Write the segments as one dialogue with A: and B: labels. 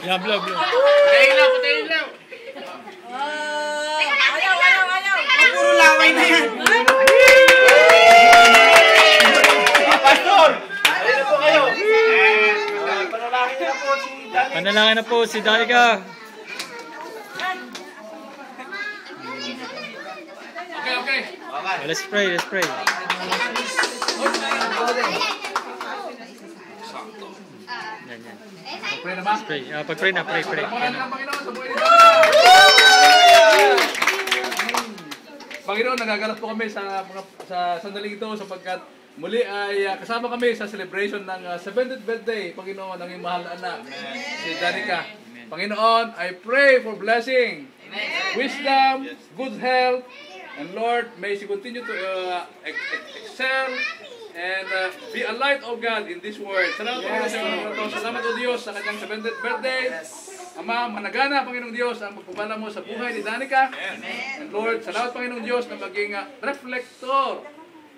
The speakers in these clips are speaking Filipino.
A: Yeah, blow.
B: Patayin lang.
C: Ayaw. Puro laway na yan.
B: Pastor! Ayun po kayo.
A: Panalangin na po si Danica.
B: Okay.
A: Let's pray. Yan.
B: Pray na ba?
A: Let's pray. Pag-pray na, pray.
B: Pangalan ng Panginoon sa buhay nito. Panginoon, nagagalak po kami sa sandaling ito sapagkat muli ay kasama kami sa celebration ng 70th birthday, Panginoon, ng iyong mahal na anak, si Danica. Panginoon, I pray for blessing, wisdom, good health, and Lord, may she continue to excel and be a light of God in this world. Salamat po sa mga ito. Salamat o Diyos sa kanyang 70th birthday. Ama, managana, Panginoong Diyos, ang pagpapala mo sa buhay ni Danica. And Lord, salamat Panginoong Diyos na maging reflector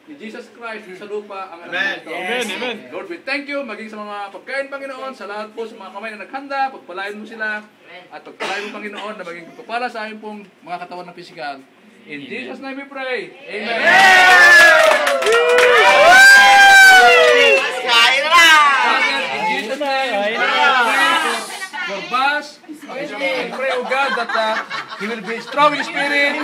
B: ni Jesus Christ sa lupa ang anak nito.
A: Amen.
B: Lord, we thank you, maging sa mga pagkain, Panginoon, sa lahat po sa mga kamay na naghanda, pagpalain mo sila, at pagpalain mo, Panginoon, na maging pagpapala sa amin pong mga katawan na pisikal. In Jesus' name we pray. Amen.
C: Kain na!
B: In Jesus' name, I pray for Bas. I pray, O God, that he will be strong in spirit.